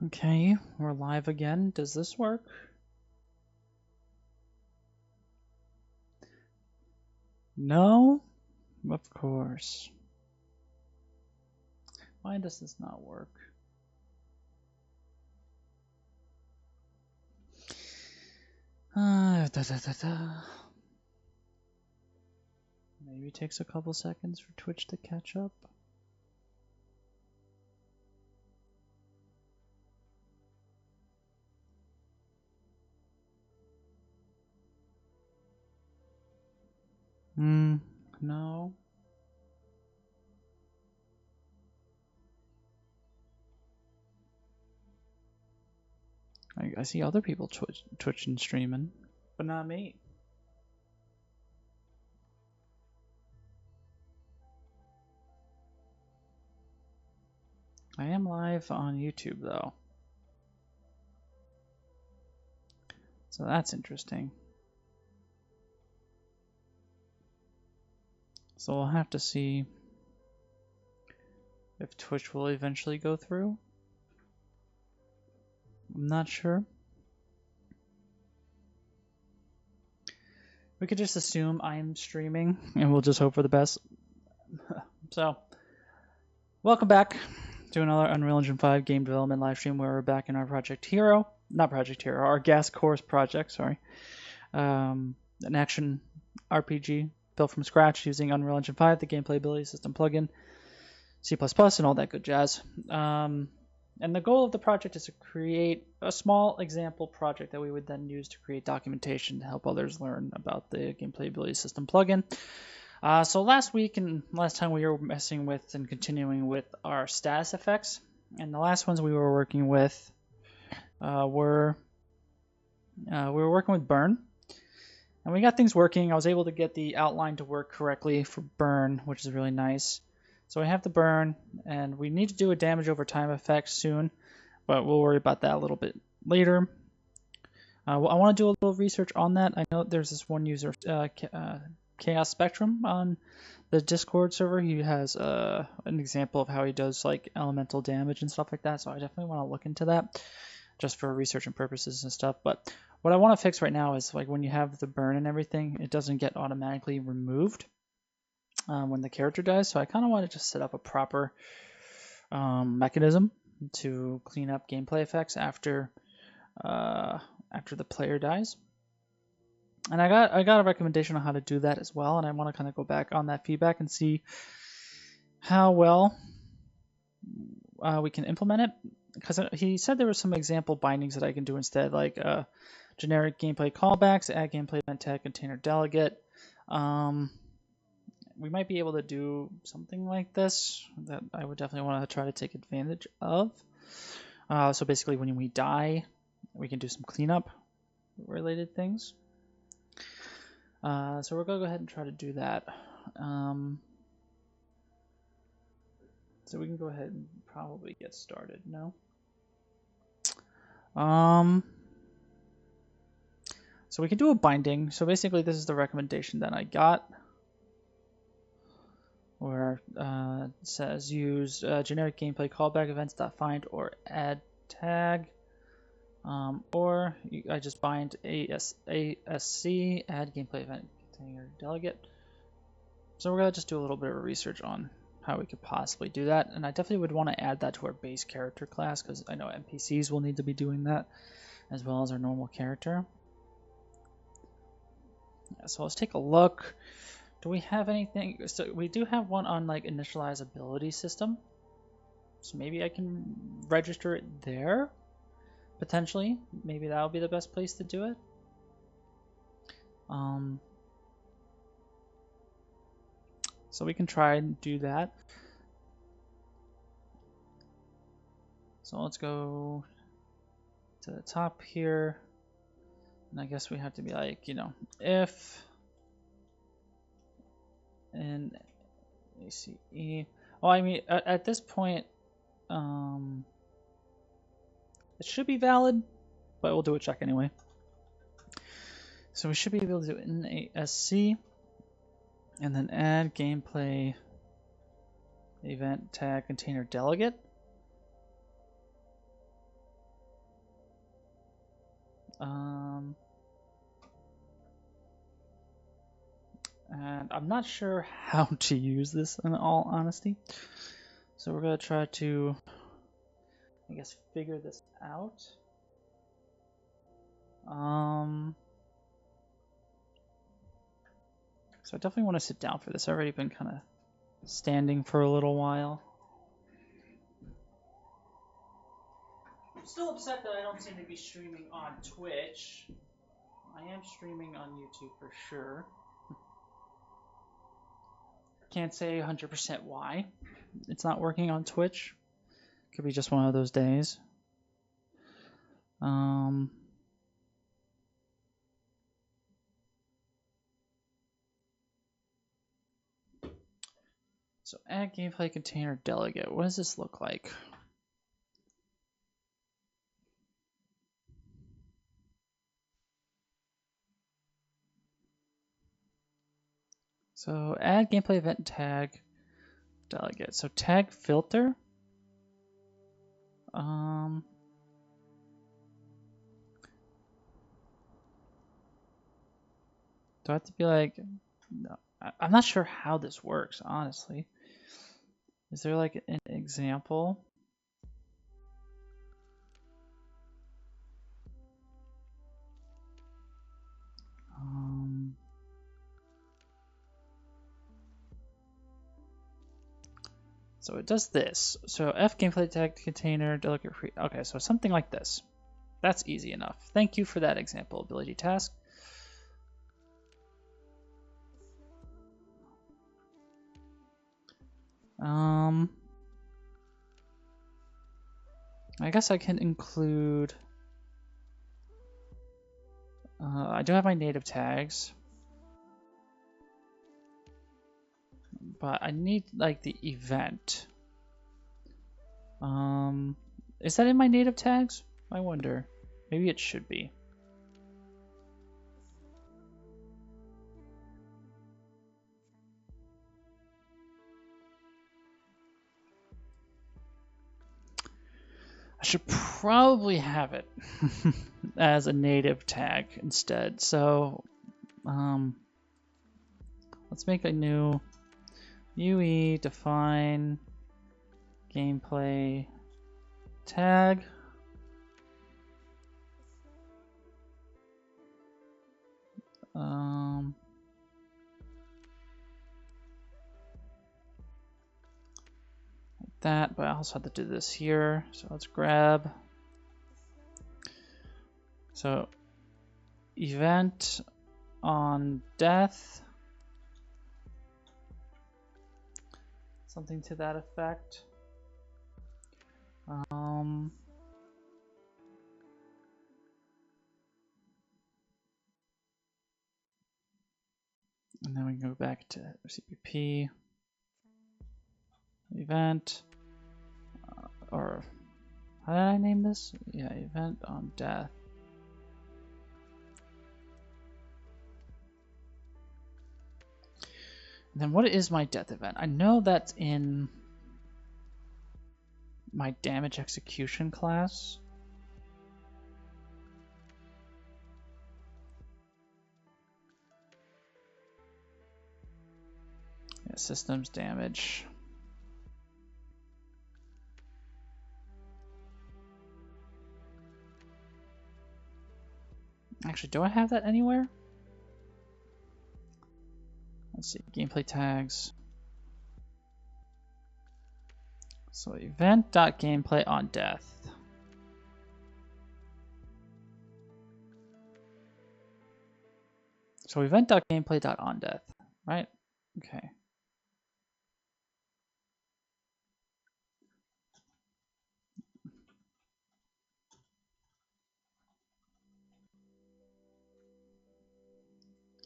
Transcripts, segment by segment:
Okay, we're live again. Does this work? No? Of course. Why does this not work? Da, da, da, da. Maybe it takes a couple seconds for Twitch to catch up. No. I see other people Twitch and streaming, but not me. I am live on YouTube though. So that's interesting. So we'll have to see if Twitch will eventually go through. I'm not sure. We could just assume I'm streaming and we'll just hope for the best. So, welcome back to another Unreal Engine 5 game development live stream where we're back in our Project Hero. Not Project Hero, our Gas Course project, sorry. An action RPG built from scratch using Unreal Engine 5, the gameplay ability system plugin, C++, and all that good jazz. And the goal of the project is to create a small example project that we would then use to create documentation to help others learn about the gameplay ability system plugin. So last week and last time we were messing with and continuing with our status effects, and the last ones we were working with were working with burn, and we got things working. I was able to get the outline to work correctly for burn, which is really nice. So we have the burn, and we need to do a damage over time effect soon, but we'll worry about that a little bit later. I want to do a little research on that. I know there's this one user, Chaos Spectrum, on the Discord server. He has an example of how he does like elemental damage and stuff like that, so I definitely want to look into that just for research and purposes and stuff. But what I want to fix right now is like when you have the burn and everything, it doesn't get automatically removed when the character dies. So I kind of want to just set up a proper mechanism to clean up gameplay effects after the player dies. And I got a recommendation on how to do that as well, and I want to kind of go back on that feedback and see how well we can implement it. Because he said there were some example bindings that I can do instead, like generic gameplay callbacks, add gameplay event tag container delegate. We might be able to do something like this that I would definitely want to try to take advantage of. So basically, when we die, we can do some cleanup related things. So we're going to go ahead and try to do that. So we can go ahead and probably get started, no? So we can do a binding. So basically this is the recommendation that I got, where it says use generic gameplay callback events.find or add tag. Or I just bind ASC, add gameplay event container delegate. So we're going to just do a little bit of research on how we could possibly do that. And I definitely would want to add that to our base character class because I know NPCs will need to be doing that as well as our normal character. Yeah, so let's take a look. Do we have anything? So we do have one on like initialize ability system. So maybe I can register it there. Potentially, maybe that would be the best place to do it. So we can try and do that. So let's go to the top here. And I guess we have to be like, you know, if in ACE. Well, I mean, at this point, it should be valid, but we'll do a check anyway. So we should be able to do NASC and then add gameplay event tag container delegate. And I'm not sure how to use this in all honesty. So we're gonna try to, I guess, figure this out. So I definitely want to sit down for this. I've already been kind of standing for a little while. I'm still upset that I don't seem to be streaming on Twitch. I am streaming on YouTube for sure. Can't say 100% why it's not working on Twitch. Could be just one of those days. So add gameplay container delegate. What does this look like? So add gameplay event tag delegate. So tag filter. Do I have to be like, no, I'm not sure how this works, honestly. Is there like an example? So it does this. So F gameplay tag container delegate free. Okay, so something like this. That's easy enough. Thank you for that example, ability task. I guess I can include. I do have my native tags, but I need like the event. Is that in my native tags? I wonder. Maybe it should be. I should probably have it as a native tag instead. So, let's make a new UE define gameplay tag. Like that, but I also have to do this here. So let's grab. So event on death. Something to that effect. And then we can go back to CPP event, or how did I name this? Yeah, event on death. And then what is my death event? I know that's in my damage execution class. Yeah, systems damage. Actually, do I have that anywhere? Let's see, gameplay tags. So event.gameplay on death. So event.gameplay.onDeath, right? Okay.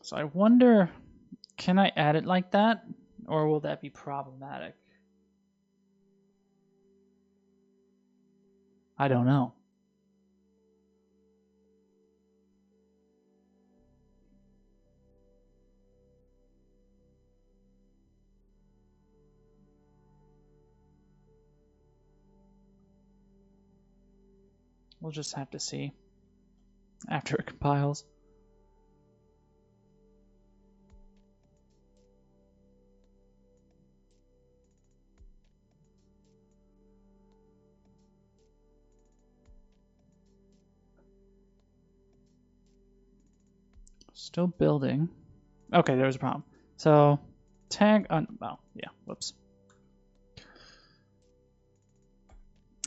So I wonder, can I add it like that? Or will that be problematic? I don't know. We'll just have to see. after it compiles. Still building. Okay, there was a problem. So tag on. Oh, yeah. Whoops.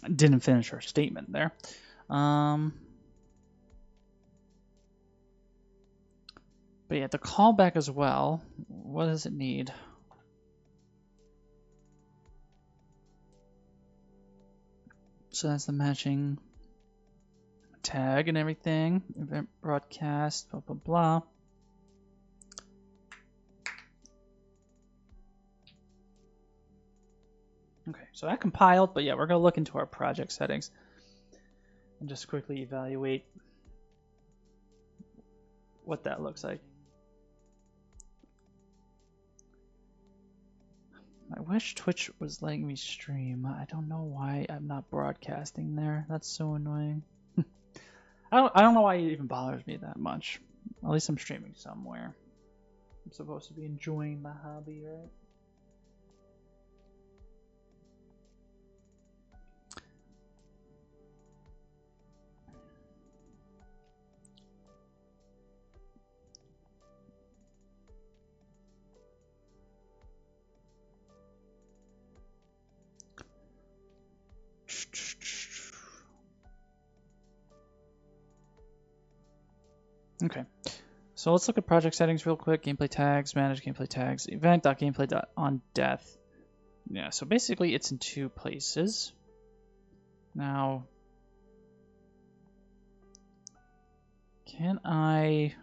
Didn't finish our statement there. But yeah, the callback as well. What does it need? So that's the matching tag and everything. Event broadcast, blah, blah, blah. Okay, so that compiled, but yeah, we're going to look into our project settings and just quickly evaluate what that looks like. I wish Twitch was letting me stream. I don't know why I'm not broadcasting there. That's so annoying. I don't know why it even bothers me that much. At least I'm streaming somewhere. I'm supposed to be enjoying my hobby, right? Okay, so let's look at project settings real quick. Gameplay tags, manage gameplay tags, event.gameplay.onDeath. Yeah, so basically it's in two places. Now, can I...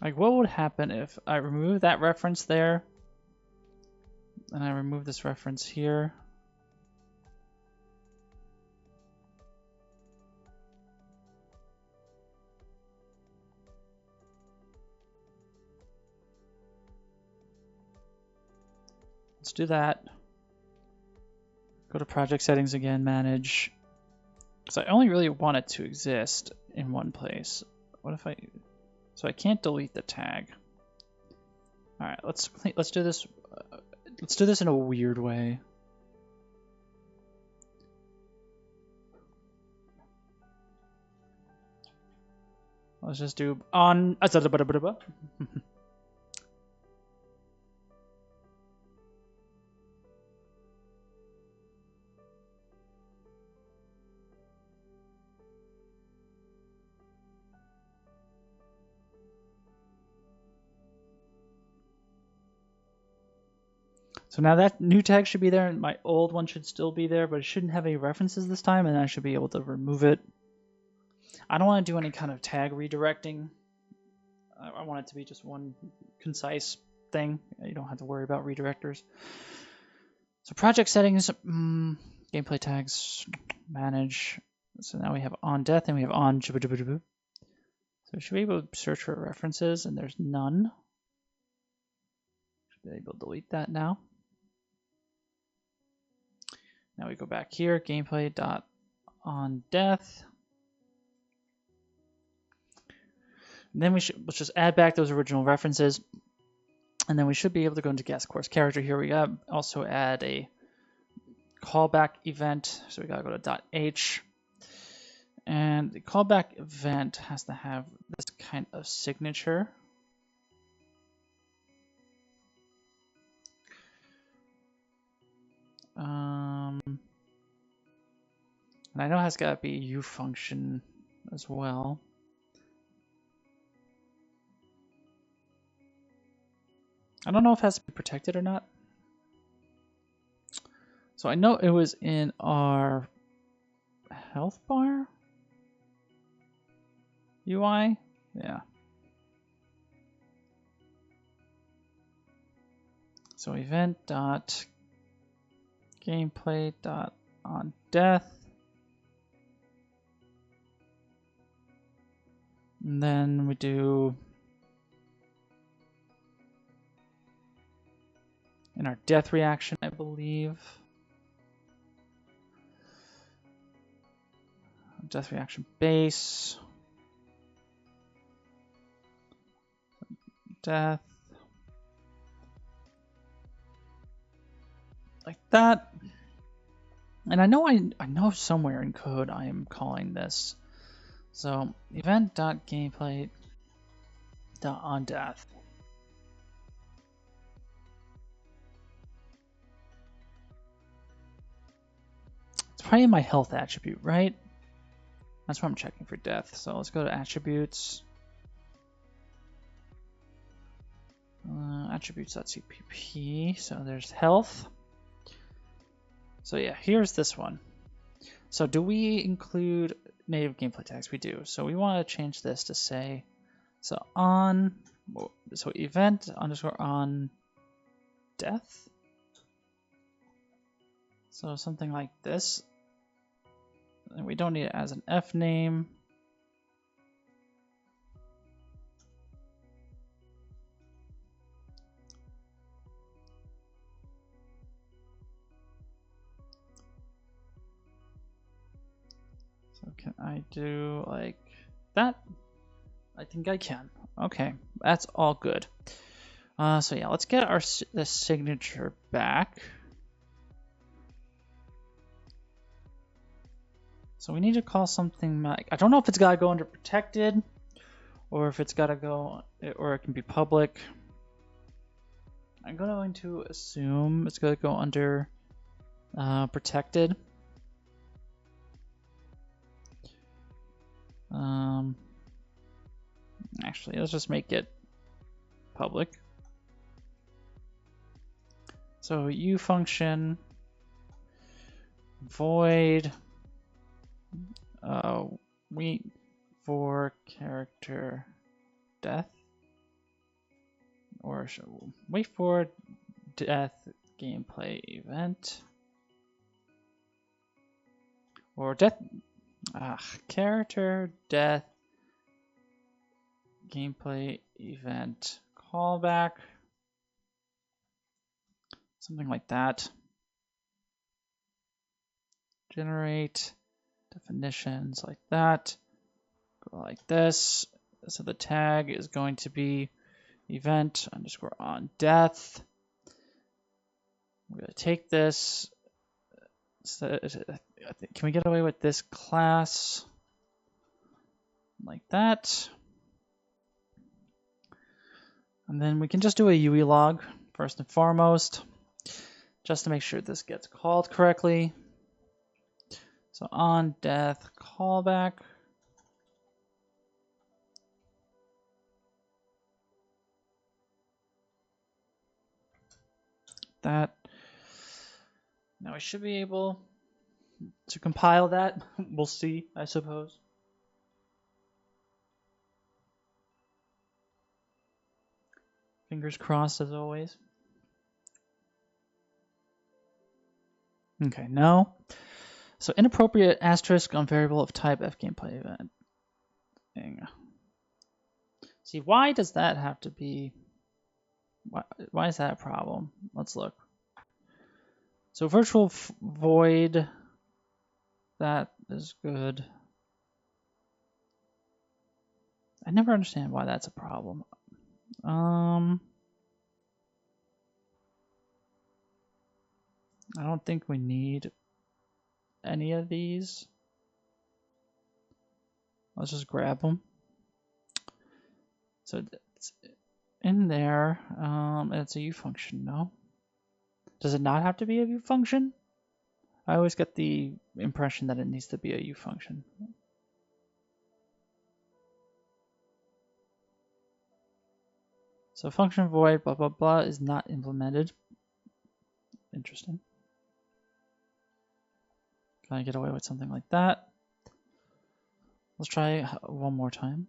Like, what would happen if I remove that reference there, and I remove this reference here? Let's do that. Go to project settings again, manage. Because I only really want it to exist in one place. What if I... So I can't delete the tag. All right, let's do this. Let's do this in a weird way. Let's just do on. So now that new tag should be there, and my old one should still be there, but it shouldn't have any references this time, and I should be able to remove it. I don't want to do any kind of tag redirecting. I want it to be just one concise thing. You don't have to worry about redirectors. So project settings, gameplay tags, manage. So now we have on death and we have on. So we should be able to search for references, and there's none. Should be able to delete that now. Now we go back here, gameplay dot on death. And then let's just add back those original references. And then we should be able to go into guest course character. Here we go. Also add a callback event. So we gotta go to .h. And the callback event has to have this kind of signature. And I know it has got to be a U function as well. I don't know if it has to be protected or not. So I know it was in our health bar UI. Yeah. So event dot gameplay dot on death. And then we do in our death reaction, I believe. Death reaction base. Death. Like that. And I know somewhere in code I am calling this. So event.gameplay.onDeath. It's probably my health attribute, right? That's what I'm checking for death. So let's go to attributes. Attributes.cpp. So there's health. So yeah, here's this one. So do we include native gameplay tags? We do. So we want to change this to say, so event underscore on death. So something like this. And we don't need it as an F name. So can I do like that? I think I can. Okay, that's all good. So yeah, let's get the signature back. So we need to call something like, I don't know if it's got to go under protected or if it's got to go, or it can be public. I'm going to assume it's going to go under protected. Actually, let's just make it public. So ufunction void wait for character death, or wait for death gameplay event, or death character death gameplay event callback, something like that. Generate definitions like that. Go like this. So the tag is going to be event underscore on death. We're going to take this. So, can we get away with this class like that? And then we can just do a UE log first and foremost, just to make sure this gets called correctly. So on death callback. That. Now we should be able to compile that. We'll see, I suppose. Fingers crossed as always. Okay, no. So inappropriate asterisk on variable of type f gameplay event. See, why does that have to be? Why is that a problem? Let's look. So virtual void, that is good. I never understand why that's a problem. I don't think we need any of these. Let's just grab them. So it's in there. It's a U function, no? Does it not have to be a U function? I always get the impression that it needs to be a U function. So function void blah blah blah is not implemented. Interesting. Can I get away with something like that? Let's try one more time.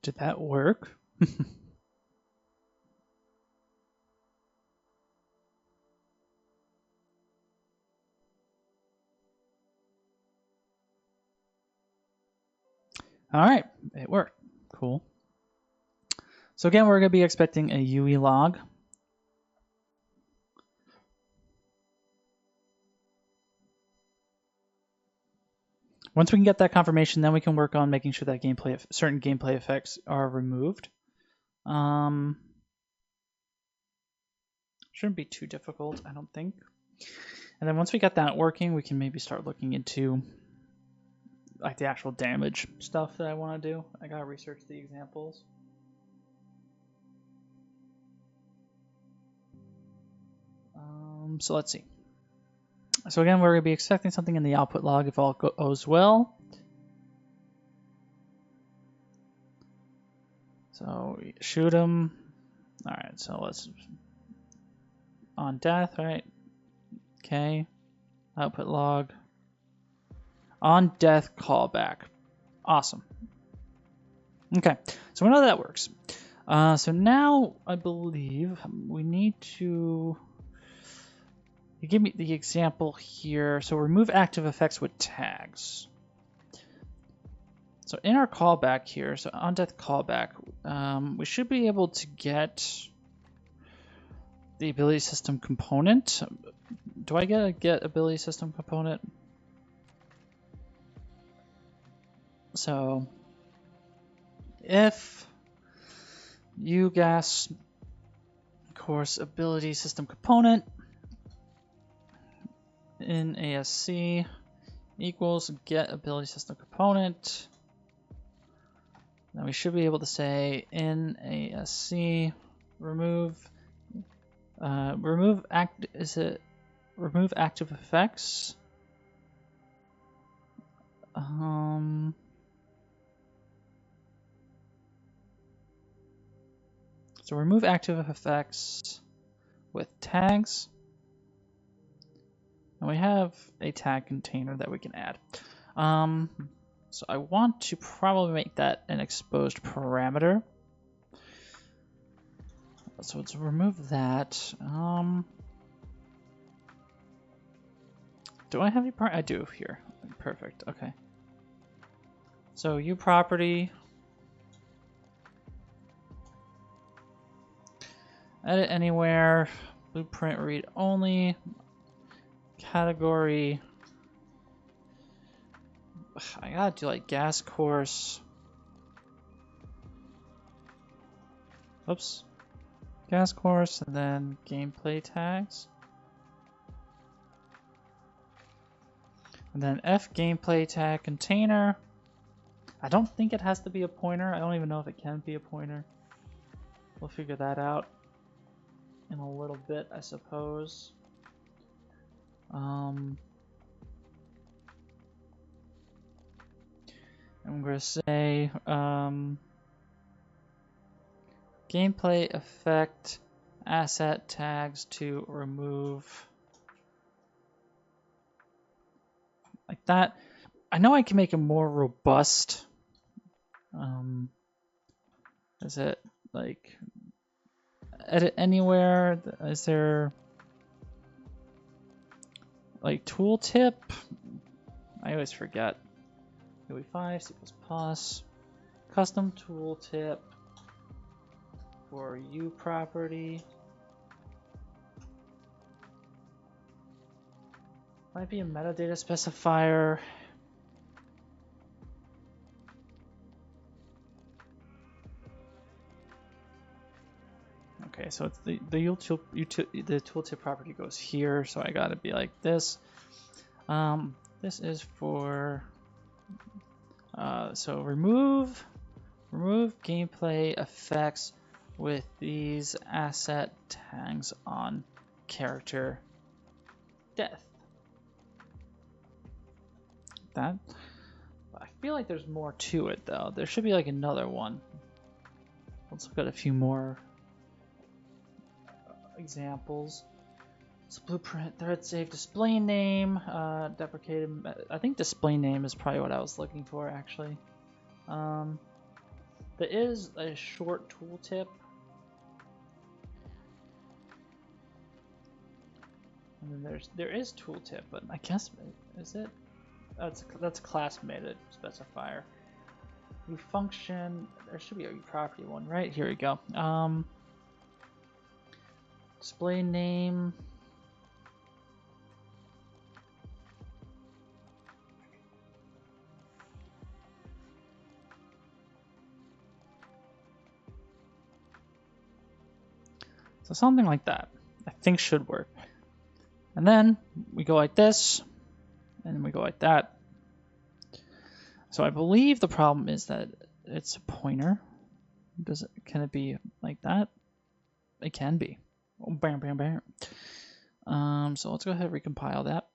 Did that work? All right, it worked. Cool. So again, we're going to be expecting a UE log. Once we can get that confirmation, then we can work on making sure that certain gameplay effects are removed. Shouldn't be too difficult, I don't think. And then once we get that working, we can maybe start looking into like the actual damage stuff that I want to do. I gotta research the examples. So let's see. So again, we're going to be expecting something in the output log if all goes well. So shoot him. All right, so let's on death, right? Okay. Output log. On death callback. Awesome. Okay, so we know that works. So now I believe we need to. You give me the example here. So remove active effects with tags. So in our callback here, so on death callback, we should be able to get the ability system component. Do I get ability system component? So if UGAS course ability system component in ASC equals get ability system component, then we should be able to say in ASC remove remove active effects. So remove active effects with tags. And we have a tag container that we can add. So I want to probably make that an exposed parameter. So let's remove that. Do I have any part? I do here. Perfect. Okay. So uProperty. Edit anywhere. Blueprint read only. Category. I gotta do like gas course. Oops. Gas course and then gameplay tags. And then F gameplay tag container. I don't think it has to be a pointer. I don't even know if it can be a pointer. We'll figure that out in a little bit, I suppose. I'm going to say gameplay effect asset tags to remove. Like that. I know I can make it more robust. Is it like edit anywhere? Is there like tooltip? I always forget. UE5, C++, custom tooltip for uProperty. Might be a metadata specifier. Okay, so it's the tooltip property goes here, so I gotta be like this. This is for so remove gameplay effects with these asset tags on character death. That I feel like there's more to it though. There should be like another one. Let's look at a few more examples. So blueprint, thread save, display name, deprecated. I think display name is probably what I was looking for actually. There is a short tooltip. And then there is tooltip, but I guess is it? That's class-made specifier. We function. There should be a property one, right? Here we go. Display name. So something like that, I think should work. And then we go like this, and we go like that. So I believe the problem is that it's a pointer. Can it be like that? It can be. Oh, bam, bam, bam. So let's go ahead and recompile that.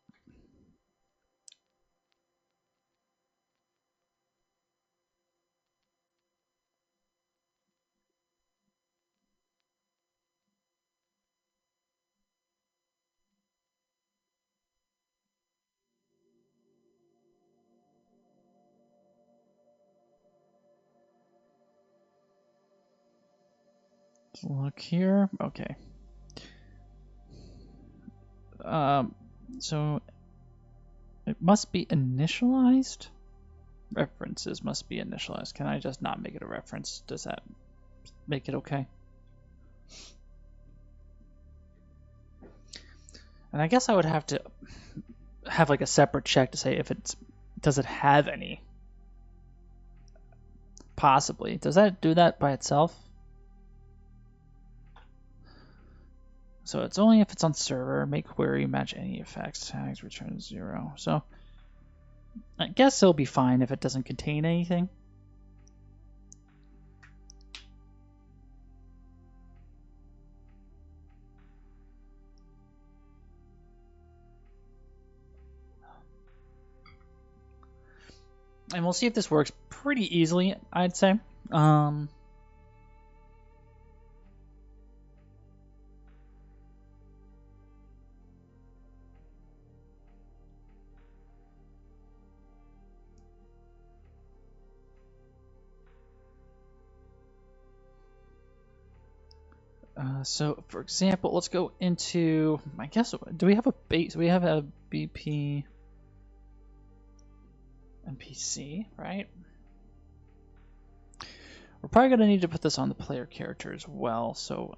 Let's look here. Okay. So it must be initialized. References must be initialized. Can I just not make it a reference? Does that make it okay? And I guess I would have to have like a separate check to say if does it have any? Possibly. Does that do that by itself? So it's only if it's on server. Make query match any effects. Tags return 0. So I guess it'll be fine if it doesn't contain anything. And we'll see if this works pretty easily, I'd say. So, for example, let's go into, I guess, do we have a base? We have a BP NPC, right? We're probably going to need to put this on the player character as well, so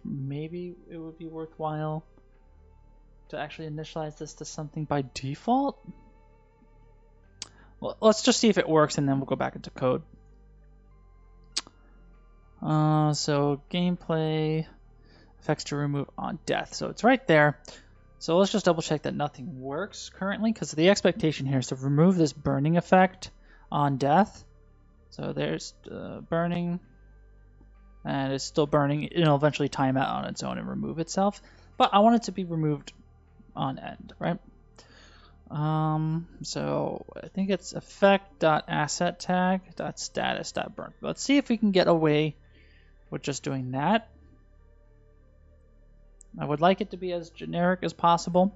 maybe it would be worthwhile to actually initialize this to something by default. Well, let's just see if it works, and then we'll go back into code. So gameplay effects to remove on death. So it's right there. So let's just double check that nothing works currently, because the expectation here is to remove this burning effect on death. So there's burning, and it's still burning. It'll eventually time out on its own and remove itself. But I want it to be removed on end, right? So I think it's effect.asset_tag.status.burn. Let's see if we can get away with just doing that. I would like it to be as generic as possible.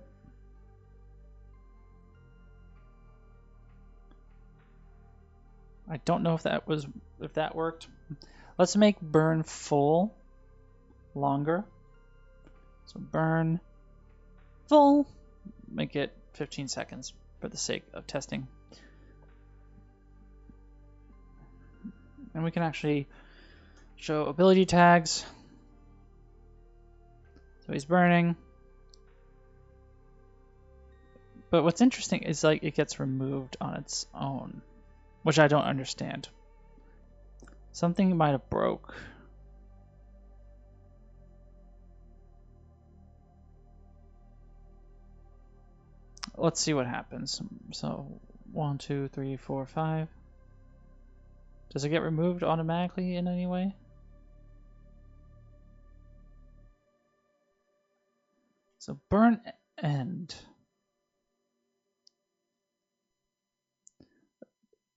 I don't know if that worked. Let's make burn full longer. So burn full, make it 15 seconds for the sake of testing. And we can actually show ability tags. So he's burning. But what's interesting is like it gets removed on its own, which I don't understand. Something might have broke. Let's see what happens. So 1, 2, 3, 4, 5. Does it get removed automatically in any way? So burn end.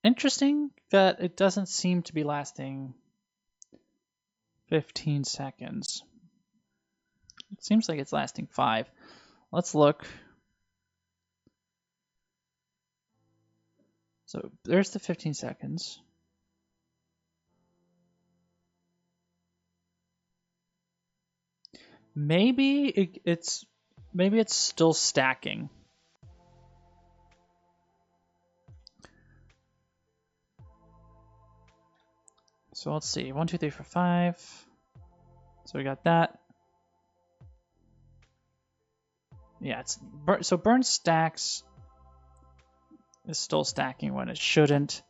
Interesting that it doesn't seem to be lasting 15 seconds. It seems like it's lasting 5. Let's look. So there's the 15 seconds. Maybe it's still stacking. So let's see. 1, 2, 3, 4, 5. So we got that. Yeah, so burn stacks is still stacking when it shouldn't.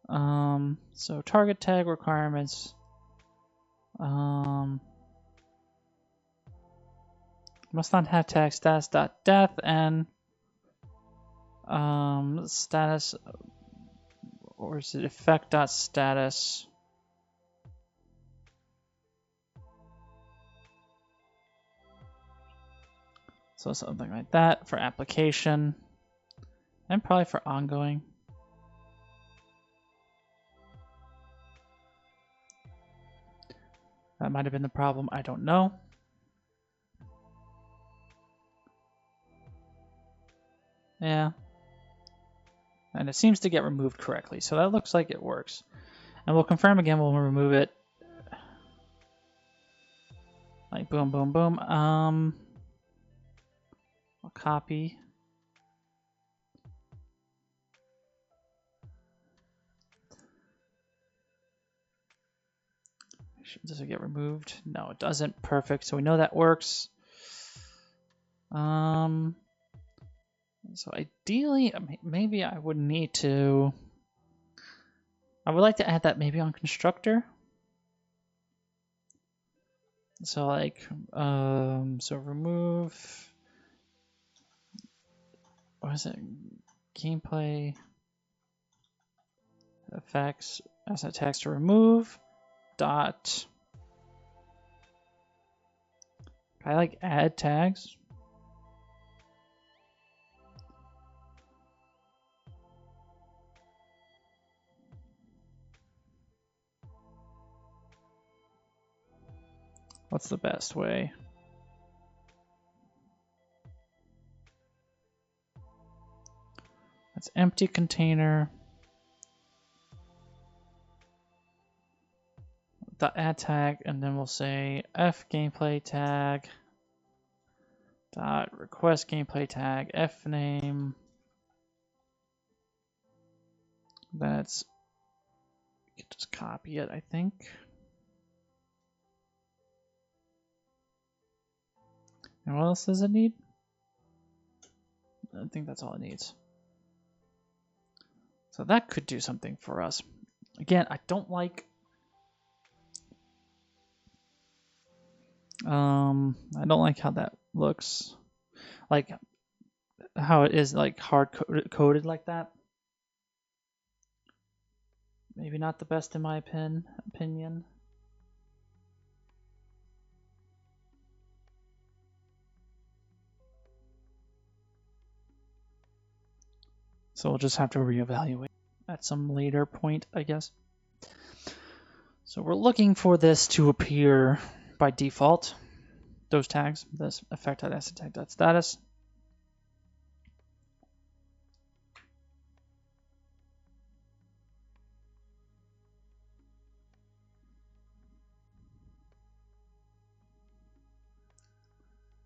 So target tag requirements. Must not have tag status.death and status, or is it effect.status? So something like that for application and probably for ongoing. That might have been the problem. I don't know. Yeah. And it seems to get removed correctly. So that looks like it works. And we'll confirm again when we remove it. Like boom, boom, boom. I'll copy. Does it get removed? No, it doesn't. Perfect. So we know that works. So ideally, maybe I would need to. I would like to add that maybe on constructor. So like, so remove. What is it? Gameplay effects asset tags to remove. Dot. Can I like add tags? What's the best way? That's empty container. Dot add tag, and then we'll say f gameplay tag. Dot request gameplay tag f name. Then it's, you can just copy it, I think. And what else does it need? I think that's all it needs. So that could do something for us. Again, I don't like how that looks. Like how it is like hard coded like that. Maybe not the best in my opinion. So we'll just have to reevaluate at some later point, I guess. So we're looking for this to appear by default. Those tags, this effect.assetTag.status.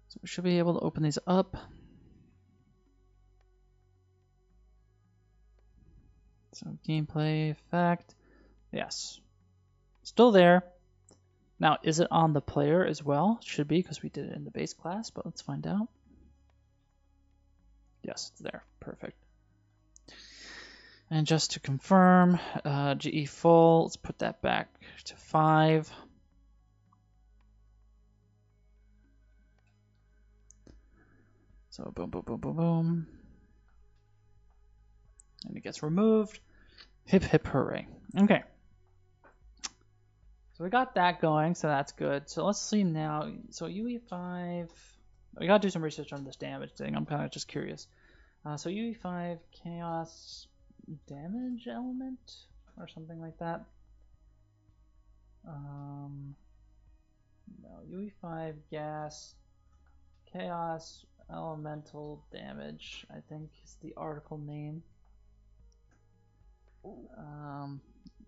So we should be able to open these up. So gameplay effect, yes, still there. Now, is it on the player as well? Should be, because we did it in the base class, but let's find out. Yes, it's there. Perfect. And just to confirm, GE full, let's put that back to 5. So boom, boom, boom, boom, boom. And it gets removed. Hip, hip, hooray. Okay. So we got that going, so that's good. So let's see now. So UE5, we gotta do some research on this damage thing. I'm kind of just curious. So UE5 chaos damage element or something like that. No, UE5 gas chaos elemental damage, I think is the article name.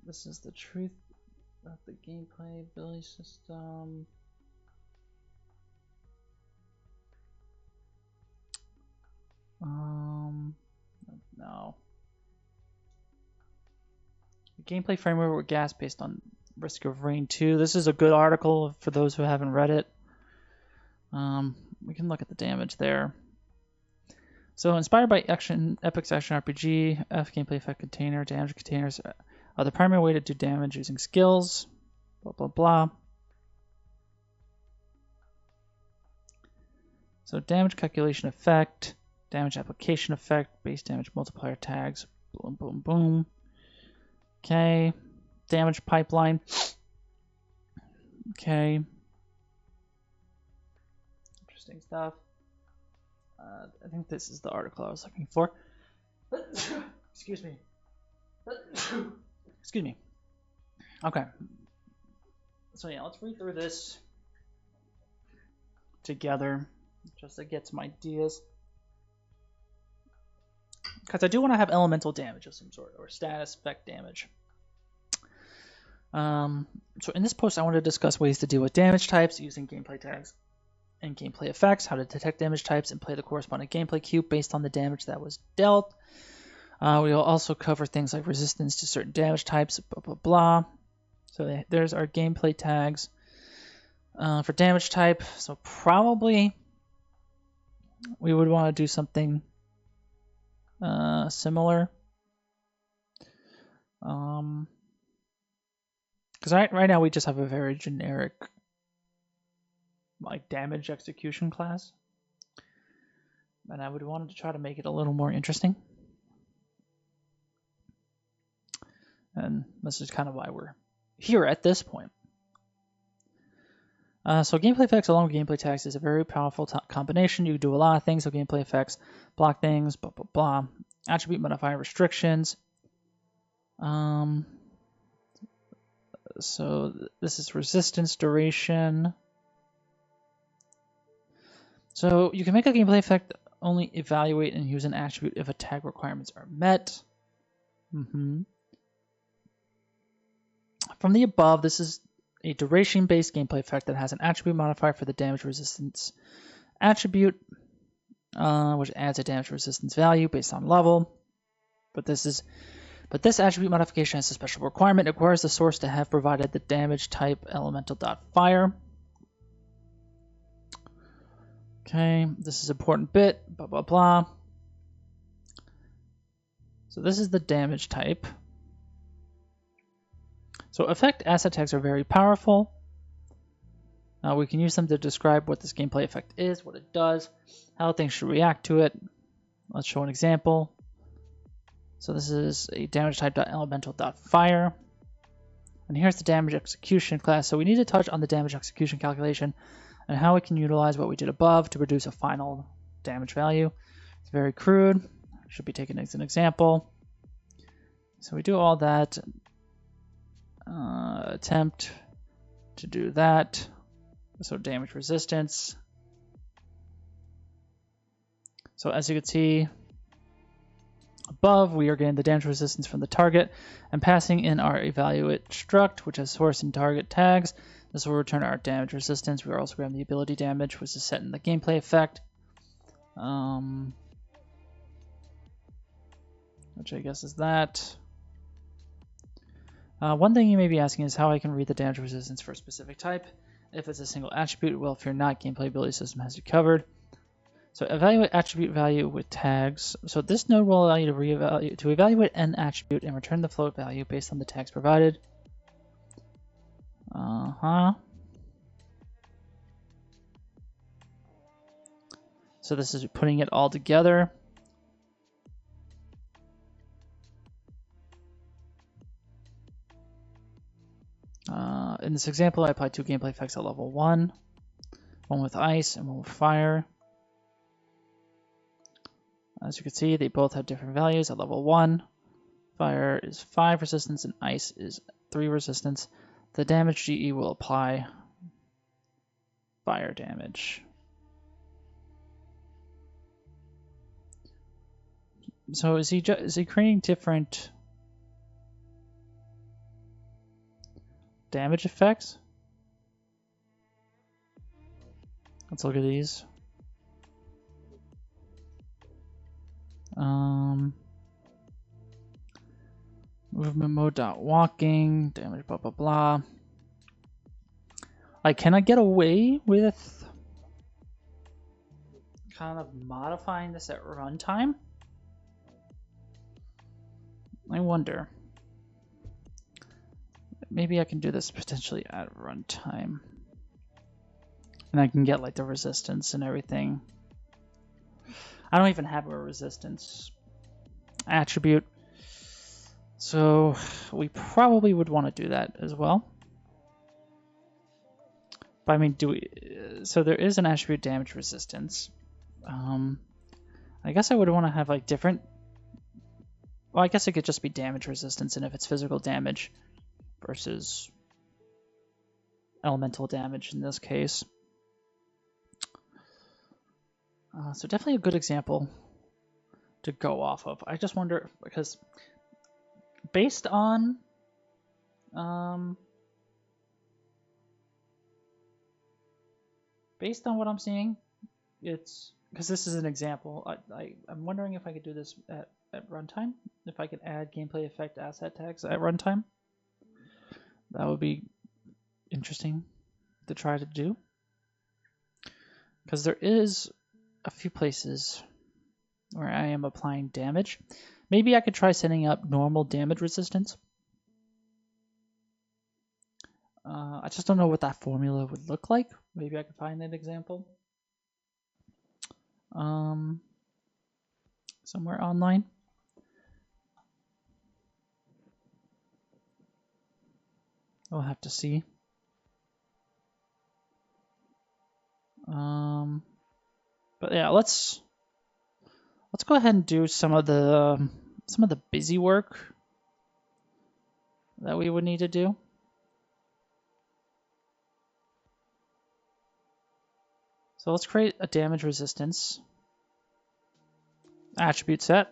This is the truth of the gameplay ability system. gameplay framework with gas based on Risk of Rain 2. This is a good article for those who haven't read it. We can look at the damage there. So inspired by Epic's action RPG, F gameplay effect container, damage containers are the primary way to do damage using skills, blah blah blah. So damage calculation effect, damage application effect, base damage multiplier tags, boom boom boom. Okay, damage pipeline. Okay. Interesting stuff. I think this is the article I was looking for. Excuse me. Excuse me. Okay. So yeah, let's read through this together just to get some ideas. Because I do want to have elemental damage of some sort, or status effect damage. So in this post, I want to discuss ways to deal with damage types using gameplay tags and gameplay effects, how to detect damage types and play the corresponding gameplay cube based on the damage that was dealt. We will also cover things like resistance to certain damage types, blah, blah, blah. So there's our gameplay tags for damage type. So probably we would want to do something similar. Because right now we just have a very generic like damage execution class. And I would want to try to make it a little more interesting. And this is kind of why we're here at this point. So gameplay effects along with gameplay tags is a very powerful combination. You can do a lot of things with gameplay effects, block things, blah, blah, blah. Attribute modifier restrictions. So this is resistance duration. So you can make a gameplay effect only evaluate and use an attribute if a tag requirements are met. From the above, this is a duration-based gameplay effect that has an attribute modifier for the damage resistance attribute, which adds a damage resistance value based on level. But this attribute modification has a special requirement. It requires the source to have provided the damage type elemental.fire. Okay, this is an important bit, blah, blah, blah. So this is the damage type. So effect asset tags are very powerful. We can use them to describe what this gameplay effect is, what it does, how things should react to it. Let's show an example. So this is a damage type.elemental.fire. And here's the damage execution class. So we need to touch on the damage execution calculation and how we can utilize what we did above to produce a final damage value. It's very crude. Should be taken as an example. So we do all that. Attempt to do that. So damage resistance. So as you can see above, we are getting the damage resistance from the target and passing in our evaluate struct, which has source and target tags. This will return our damage resistance. We are also grabbing the ability damage, which is set in the gameplay effect. Which I guess is that. One thing you may be asking is how I can read the damage resistance for a specific type. If it's a single attribute, well, if you're not, gameplay ability system has you covered. So evaluate attribute value with tags. So this node will allow you to evaluate an attribute and return the float value based on the tags provided. So this is putting it all together. In this example, I applied two gameplay effects at level 1. One with ice and one with fire. As you can see, they both have different values at level 1. Fire is 5 resistance and ice is 3 resistance. The damage GE will apply fire damage. So is he creating different damage effects? Let's look at these. Movement mode dot walking, damage blah blah blah. Like, can I get away with kind of modifying this at runtime? I wonder. Maybe I can do this potentially at runtime. And I can get like the resistance and everything. I don't even have a resistance attribute. So we probably would want to do that as well. But I mean, so there is an attribute damage resistance. I guess I would want to have like different. Well, I guess it could just be damage resistance, and if it's physical damage versus elemental damage in this case. So definitely a good example to go off of. I just wonder, because based on what I'm seeing, it's because this is an example. I'm wondering if I could do this at runtime. If I could add gameplay effect asset tags at runtime, that would be interesting to try to do. Because there is a few places where I am applying damage. Maybe I could try setting up normal damage resistance. I just don't know what that formula would look like. Maybe I could find an example somewhere online. We'll have to see. But yeah, let's go ahead and do some of the busy work that we would need to do. So let's create a damage resistance attribute set.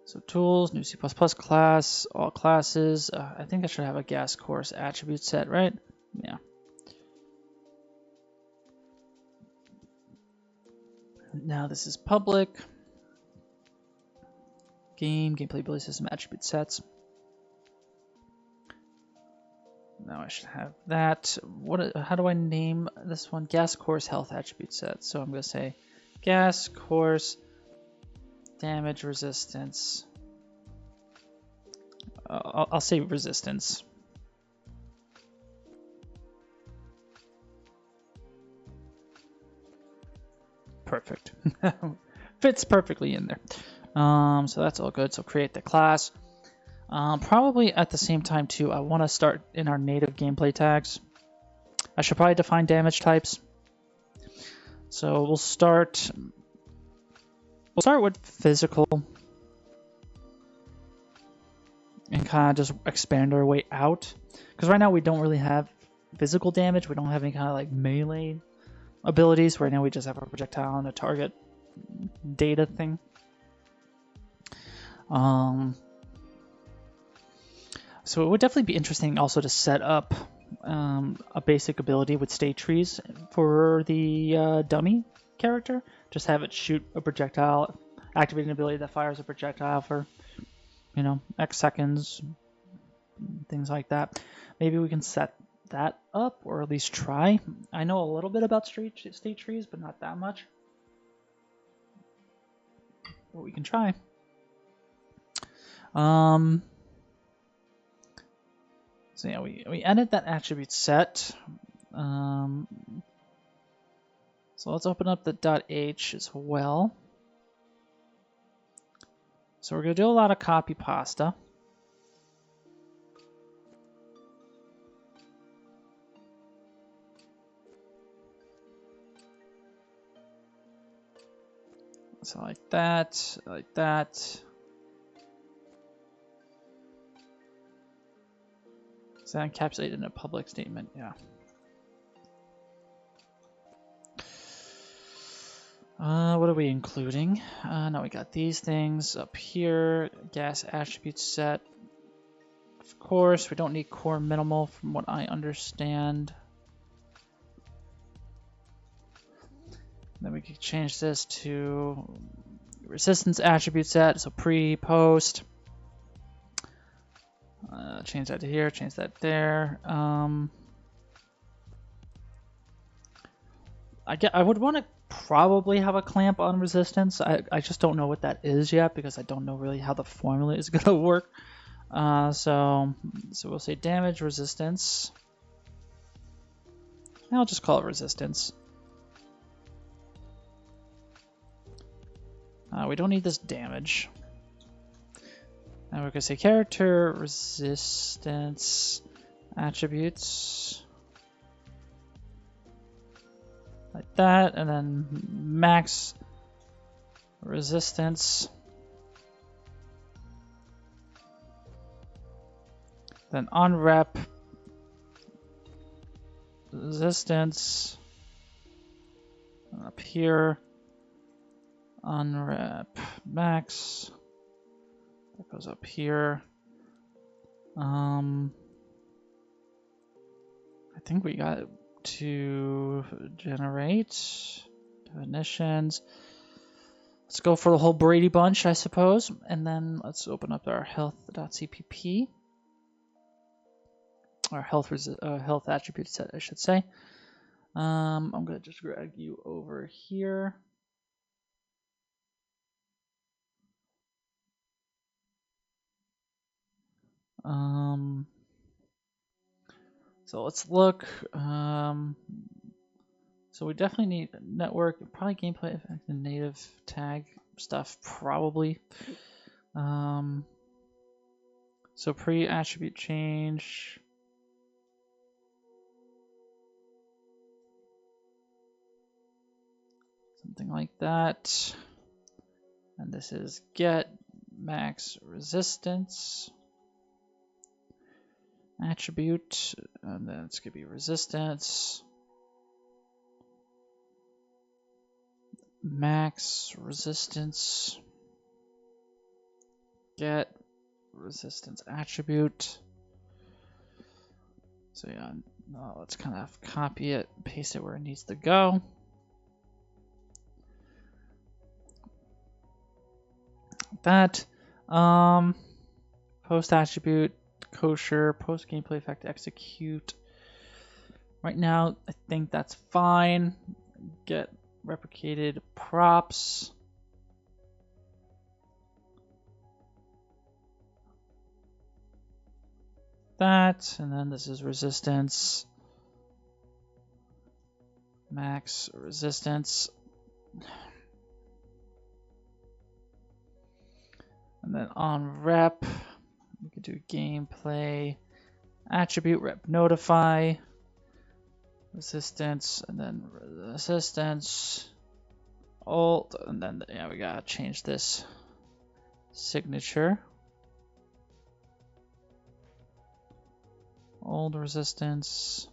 So tools, new C++ class, all classes. I think I should have a gas course attribute set, right? Yeah. Now this is public. Gameplay ability system attribute sets. Now I should have that. How do I name this one? Gas course health attribute set. So I'm going to say gas course damage resistance. I'll say resistance. Perfect. Fits perfectly in there. So that's all good. So create the class. Probably at the same time too, I want to start in our native gameplay tags. I should probably define damage types. So we'll start with physical and kind of just expand our way out. Because right now we don't really have physical damage. We don't have any kind of like melee abilities. Right now we just have a projectile and a target data thing. So it would definitely be interesting also to set up a basic ability with state trees for the dummy character. Just have it shoot a projectile, activate an ability that fires a projectile for, X seconds, things like that. Maybe we can set that up, or at least try. I know a little bit about state trees, but not that much. But we can try. So yeah, we edit that attribute set. So let's open up the .h as well. So we're going to do a lot of copy pasta. So like that, like that. Is that encapsulated in a public statement? Yeah. What are we including? Now we got these things up here. Gas attribute set. Of course, we don't need core minimal from what I understand. Then we can change this to resistance attribute set. So pre, post. Change that to here. Change that there. I would want to probably have a clamp on resistance. I just don't know what that is yet because I don't know really how the formula is going to work. So we'll say damage resistance. I'll just call it resistance. We don't need this damage. Now we're going to say character resistance attributes. Like that, and then max resistance. Then unwrap resistance. Up here, unwrap max. That goes up here. I think we got to generate definitions. Let's go for the whole Brady bunch, I suppose, and then let's open up our health.cpp. Our health attribute set, I should say. I'm gonna just drag you over here. So let's look. So we definitely need network, probably gameplay effect, and native tag stuff, probably. So pre-attribute change. Something like that. And this is get max resistance attribute, and then it's gonna be resistance max resistance get resistance attribute. So yeah, let's kind of copy it, paste it where it needs to go. That post attribute kosher, post gameplay effect execute. Right now I think that's fine. Get replicated props. That, and then this is resistance max resistance. And then on rep, we could do gameplay attribute rep notify resistance, and then resistance alt, and then yeah, we gotta change this signature. Old resistance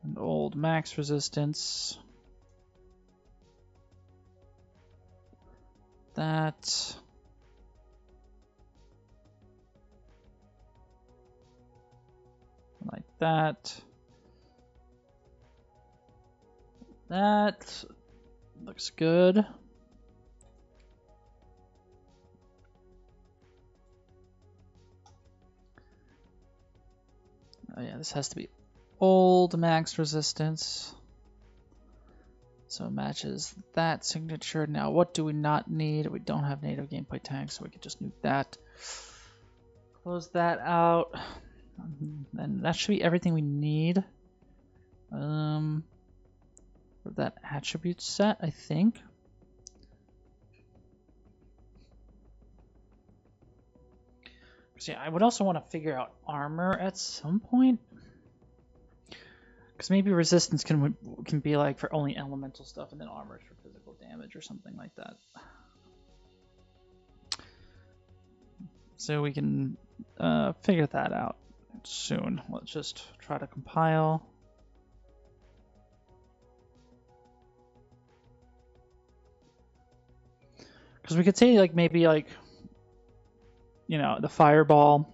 and old max resistance. That. Like that. That looks good. Oh yeah, this has to be old max resistance. So it matches that signature. Now, what do we not need? We don't have native gameplay tags, so we could just nuke that. Close that out. And that should be everything we need. For that attribute set, I think. Because yeah, I would also want to figure out armor at some point. Because maybe resistance can be like for only elemental stuff, and then armor is for physical damage or something like that. So we can figure that out soon. Let's just try to compile. Because we could say like maybe like, you know, the fireball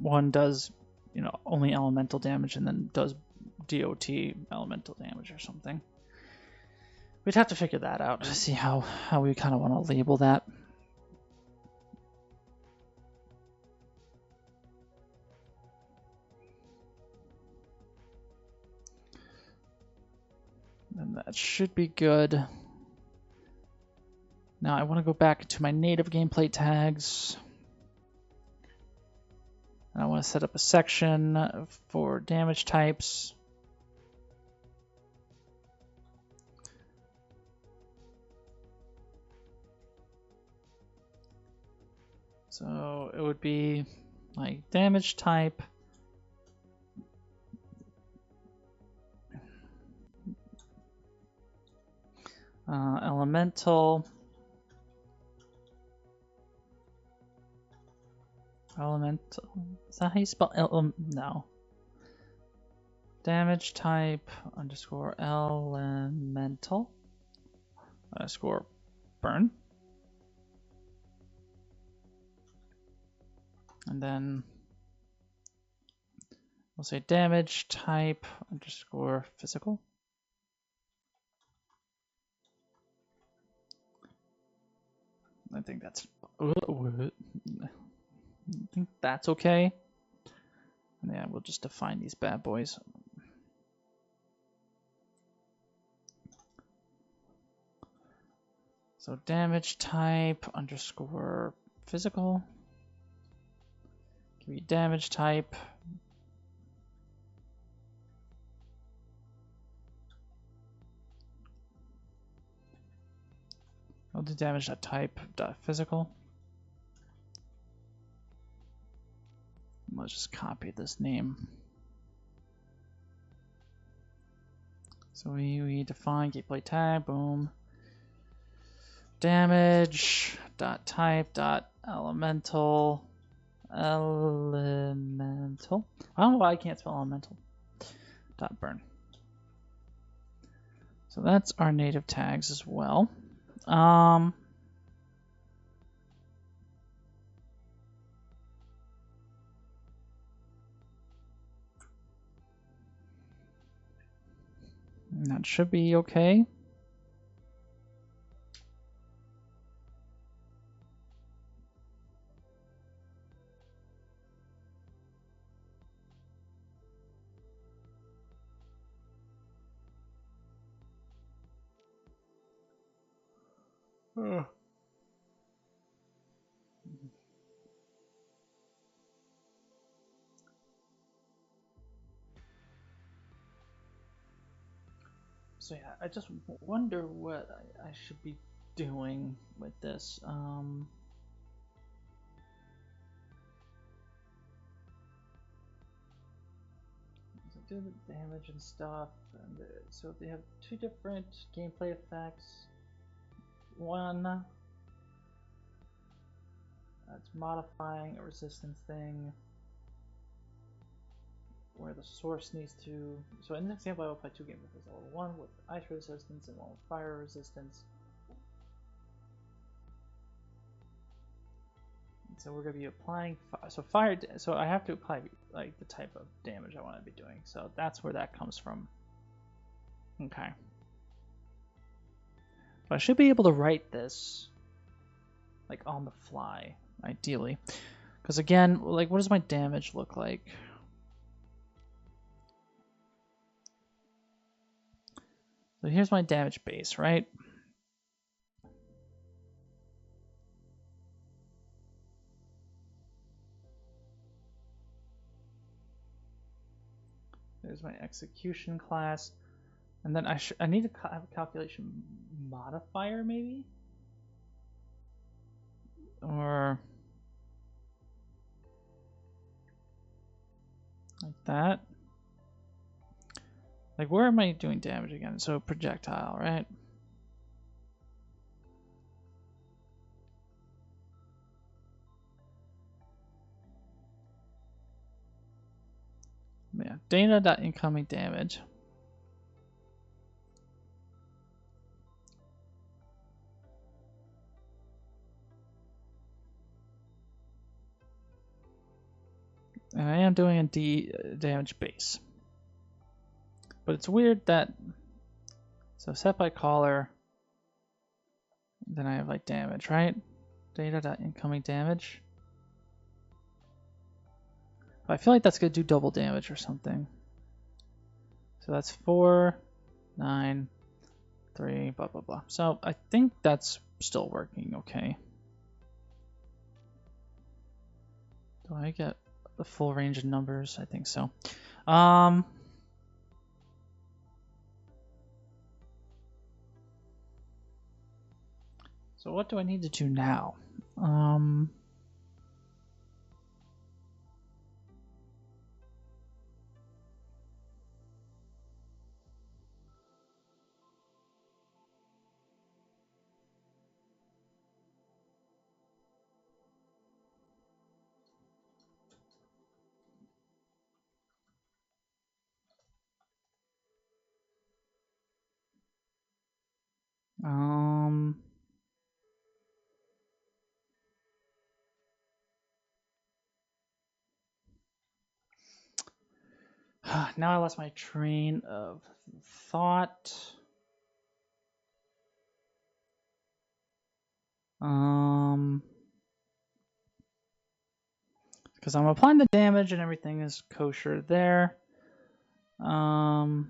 one does, you know, only elemental damage and then does DOT elemental damage or something. we'd have to figure that out to see how we kind of want to label that. And that should be good. Now I want to go back to my native gameplay tags. And I want to set up a section for damage types. So it would be like damage type, elemental, is that how you spell no. Damage type underscore elemental underscore burn. And then we'll say damage type underscore physical. I think that's okay. And yeah, we'll just define these bad boys. So damage type underscore physical. Give me damage type. I'll do damage type physical. Let's just copy this name. So we define gameplay tag, boom. Damage dot type dot elemental. I don't know why I can't spell elemental. Dot burn. So that's our native tags as well. That should be okay. So yeah, I just wonder what I should be doing with this. So do the damage and stuff, and so they have two different gameplay effects. One that's modifying a resistance thing, where the source needs to. So in this example, I will apply two game effects: one with ice resistance and one with fire resistance. So we're going to be applying fire. So I have to apply like the type of damage I want to be doing. So that's where that comes from. Okay. But I should be able to write this like on the fly, ideally. Because again, like, what does my damage look like? So here's my damage base, right? There's my execution class. And then I need to have a calculation modifier, maybe? Or like that. Like, where am I doing damage again? So projectile, right? Yeah, data.incoming damage. And I am doing a damage base. But it's weird that, so set by caller, Then I have like damage, right? Data.incoming damage. I feel like that's gonna do double damage or something. So that's 4, 9, 3, blah blah blah. So I think that's still working okay. Do I get the full range of numbers? I think so. So what do I need to do now? Now I lost my train of thought. Because I'm applying the damage and everything is kosher there. Now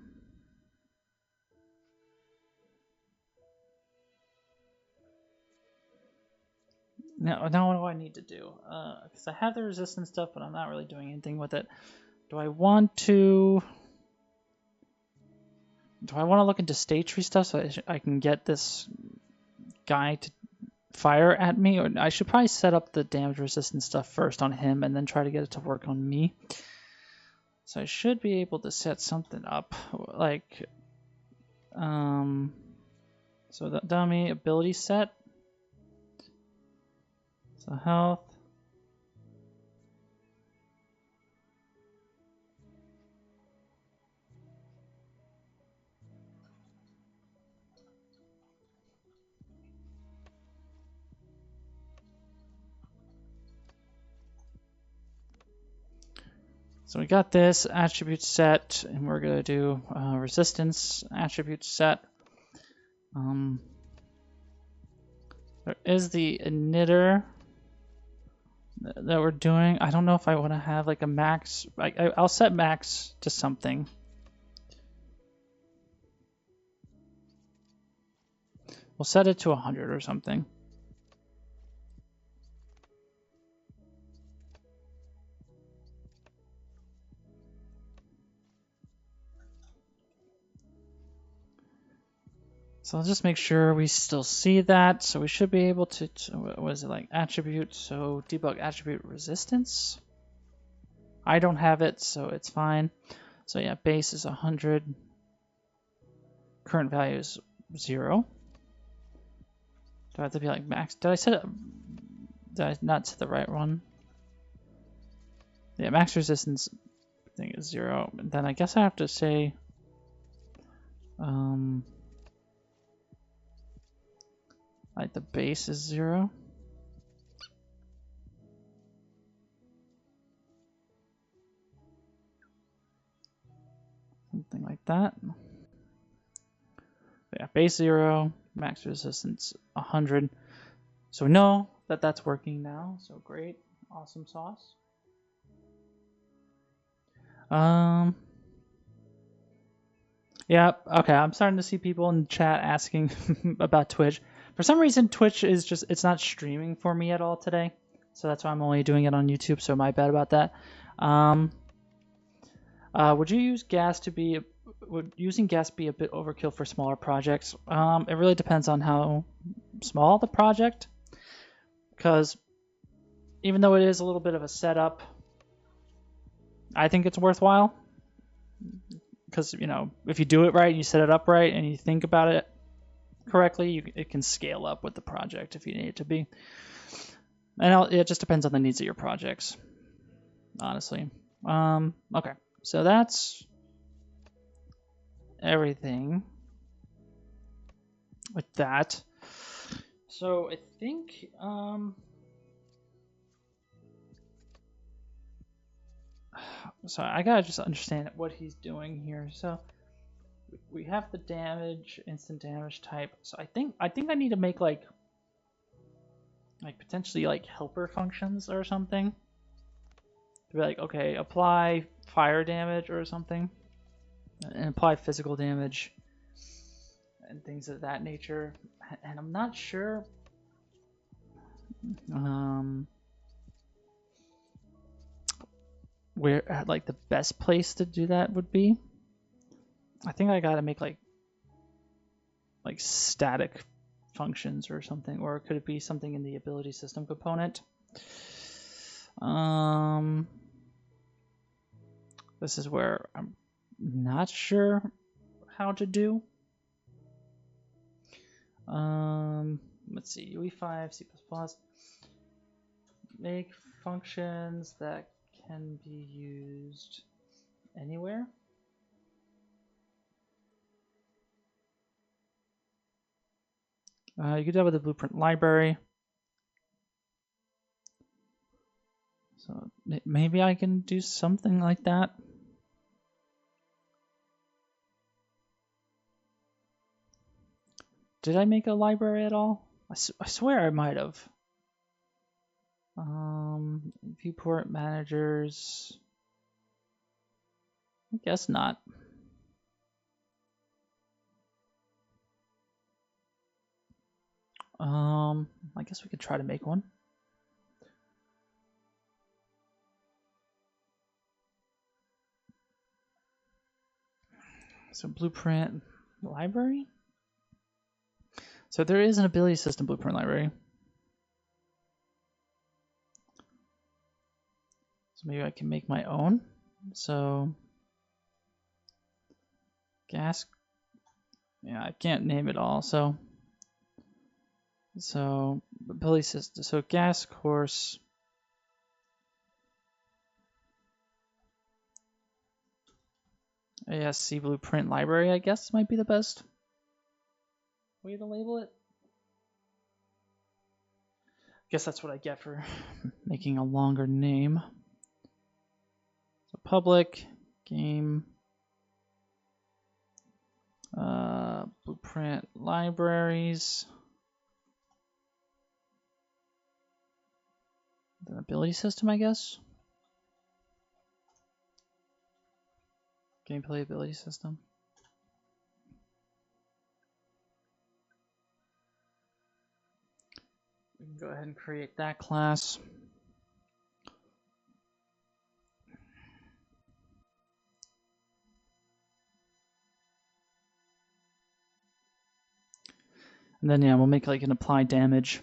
what do I need to do? Because I have the resistance stuff, but I'm not really doing anything with it. Do I want to look into stage tree stuff so I can get this guy to fire at me? Or I should probably set up the damage resistance stuff first on him and then try to get it to work on me. So I should be able to set something up like, so the dummy ability set. So health. So we got this attribute set, and we're gonna do resistance attribute set. There is the emitter that we're doing. I don't know if I want to have like a max. I'll set max to something. We'll set it to 100 or something. So I'll just make sure we still see that. So we should be able to, what is it like attribute? So debug attribute resistance. I don't have it, so it's fine. So yeah, base is 100. Current value is 0. Do I have to be like max? Did I set it? Did I not set the right one? Yeah, max resistance thing is 0. And then I guess I have to say, like the base is 0. Something like that. But yeah, base 0, max resistance 100. So we know that that's working now. So great, awesome sauce. Yeah, okay, I'm starting to see people in the chat asking about Twitch. For some reason, Twitch is just, it's not streaming for me at all today. So that's why I'm only doing it on YouTube, so my bad about that. Would you use gas to be, would using gas be a bit overkill for smaller projects? It really depends on how small the project, because even though it is a little bit of a setup, I think it's worthwhile. Because, you know, if you do it right and you set it up right and you think about it correctly, it can scale up with the project if you need it to be. And it just depends on the needs of your projects, honestly. Okay, so that's everything with that. So I think, so I gotta just understand what he's doing here. So we have the damage, instant damage type. So I think I need to make like like potentially like helper functions or something. To be like, okay, apply fire damage or something, and apply physical damage and things of that nature. And I'm not sure where like the best place to do that would be. I think I gotta make like static functions or something, or could it be something in the ability system component? This is where I'm not sure how to do. Let's see, UE5, C++. Make functions that can be used anywhere. You could do it with the blueprint library. So maybe I can do something like that. Did I make a library at all? I swear I might have. Viewport managers. I guess not. I guess we could try to make one. So blueprint library. So there is an ability system blueprint library. So maybe I can make my own. So gas. Yeah, I can't name it all. So ability system. So gas course. ASC blueprint library, I guess, might be the best way to label it. Guess that's what I get for making a longer name. So public game blueprint libraries. The ability system, I guess. Gameplay ability system. We can go ahead and create that class. And then, yeah, we'll make like an apply damage.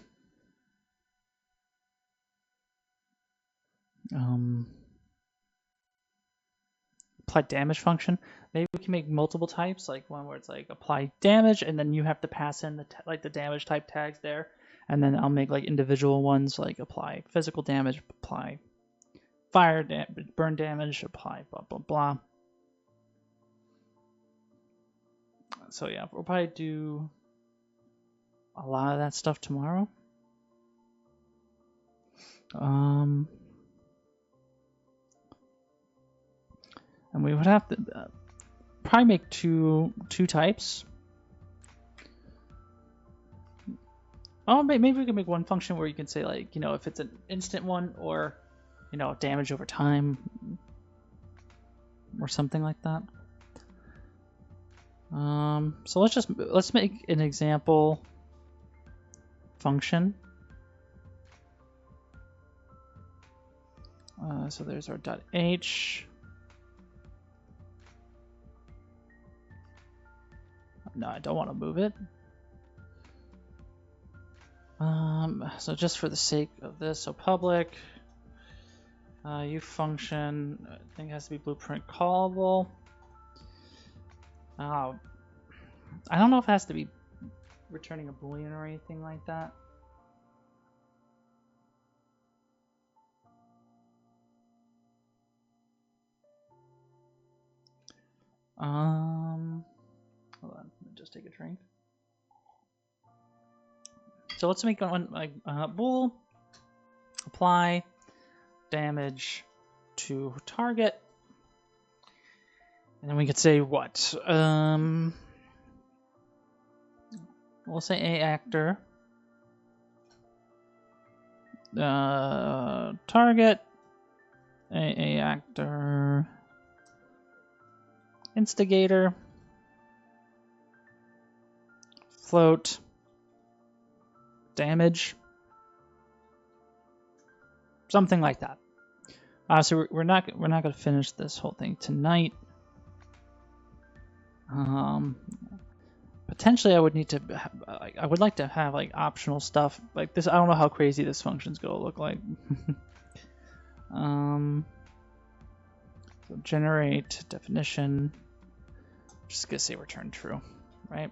Apply damage function. Maybe we can make multiple types, like one where it's like apply damage, and then you have to pass in the damage type tags there, and then I'll make like individual ones like apply physical damage, apply fire damage, burn damage, apply blah blah blah. So yeah, we'll probably do a lot of that stuff tomorrow. And we would have to probably make two types. Oh, maybe we can make one function where you can say like, you know, if it's an instant one or, you know, damage over time or something like that. So let's make an example function. So there's our .h. No, I don't want to move it. So just for the sake of this, so public u function, I think it has to be blueprint callable. I don't know if it has to be returning a boolean or anything like that. Hold on, let me just take a drink. So let's make one like bool apply damage to target, and then we could say what? We'll say a actor Target, AA actor, instigator, float, damage, something like that. So we're not gonna finish this whole thing tonight. Potentially I would need to. I would like to have like optional stuff like this. I don't know how crazy this function's gonna look like. So generate definition. Just gonna say return true, right?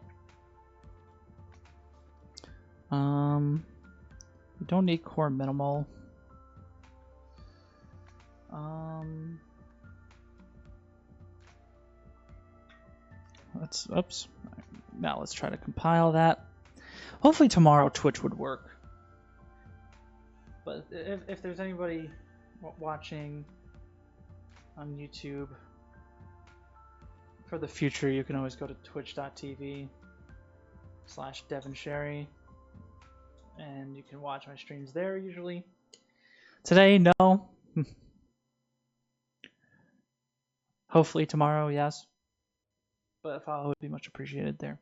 We don't need core minimal. Oops. Now let's try to compile that. Hopefully tomorrow Twitch would work. But if there's anybody watching on YouTube for the future, you can always go to twitch.tv/DevinSherry and you can watch my streams there usually. Today, no. Hopefully tomorrow, yes. But a follow would be much appreciated there.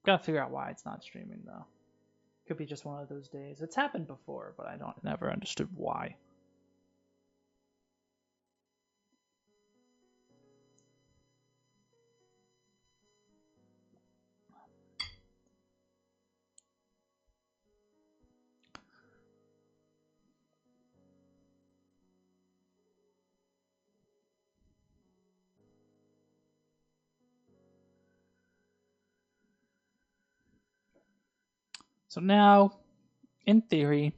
Gotta figure out why it's not streaming though. Could be just one of those days. It's happened before, but I never understood why. So now, in theory,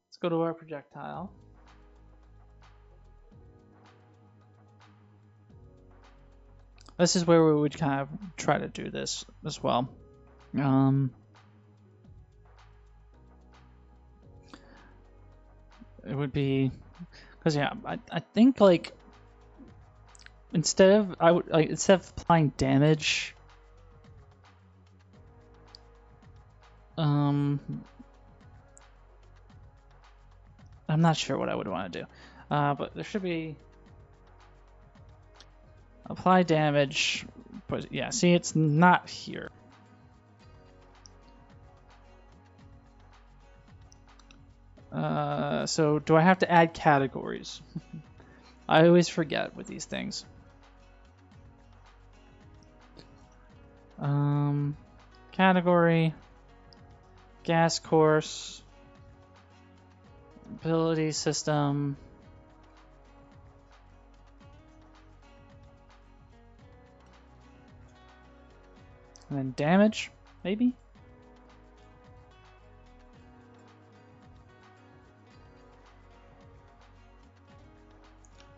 let's go to our projectile. This is where we would kind of try to do this as well. It would be, because yeah, I think like instead of applying damage, I'm not sure what I would want to do, but there should be apply damage. But yeah, see, it's not here. So do I have to add categories? I always forget with these things. Category, gas course, ability system, and then damage, maybe?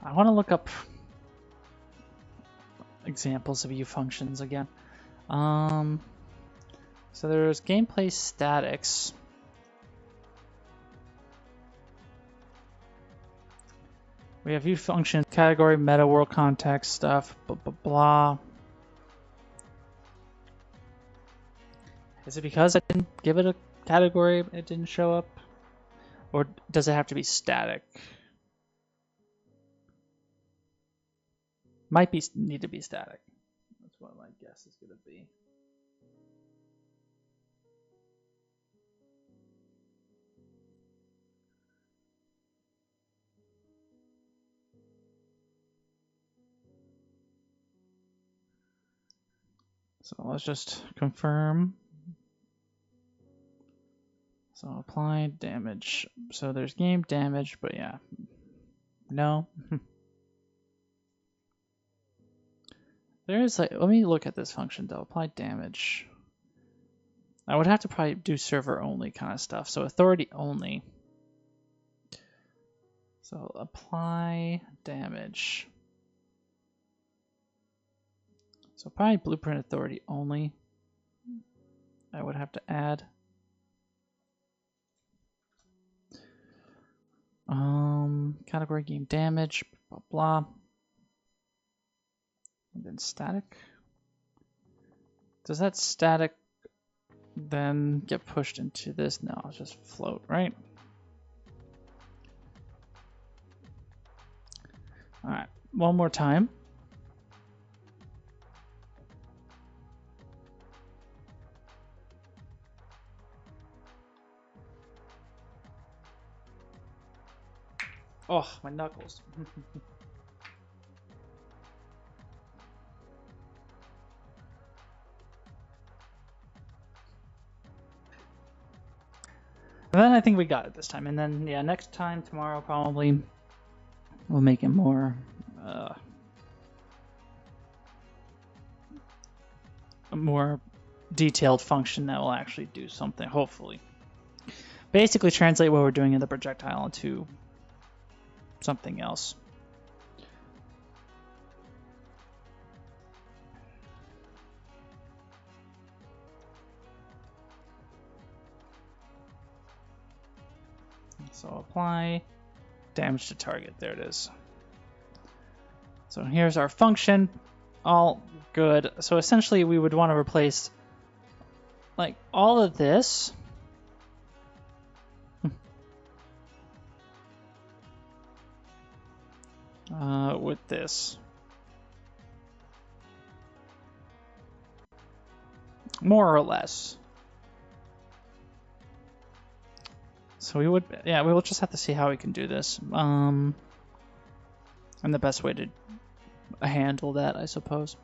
I want to look up examples of U functions again. So there's gameplay statics. We have U functions, category, meta, world context stuff, blah, blah, blah. Is it because I didn't give it a category, it didn't show up? Or does it have to be static? Might need to be static. That's what my guess is going to be. So let's just confirm. So apply damage. So there's game damage, but yeah. No. There is like, let me look at this function though. Apply damage. I would have to probably do server only kind of stuff. So authority only. So apply damage. So probably blueprint authority only. I would have to add. Category game damage, blah blah. And then static. Does that static then get pushed into this. No, I'll just float, right? All right, one more time. Oh, my knuckles. And then I think we got it this time. And then, yeah, next time, tomorrow, probably, we'll make it more, a more detailed function that will actually do something, hopefully. Basically translate what we're doing in the projectile into something else. So apply damage to target. There it is. So here's our function. All good. So essentially we would want to replace like all of this with this. More or less. So we would, yeah, we will just have to see how we can do this. And the best way to handle that, I suppose.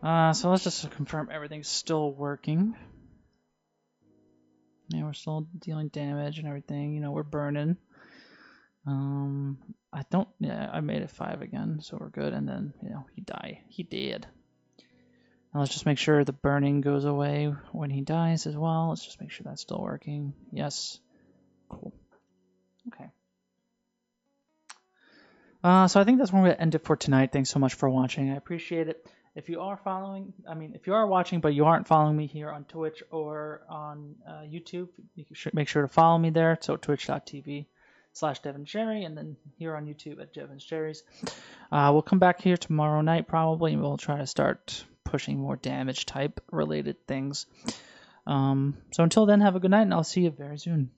So let's just confirm everything's still working. Yeah, we're still dealing damage and everything. You know, we're burning. I made it 5 again, so we're good. And then, you know, he did. Now let's just make sure the burning goes away when he dies as well. Let's just make sure that's still working. Yes. Cool. Okay. So I think that's where we're going to end it for tonight. Thanks so much for watching. I appreciate it. If you are if you are watching but you aren't following me here on Twitch or on YouTube, you should make sure to follow me there. So twitch.tv/DevinsJerry, and then here on YouTube at DevinsJerry's. We'll come back here tomorrow night probably, and we'll try to start pushing more damage type related things. So until then, have a good night, and I'll see you very soon.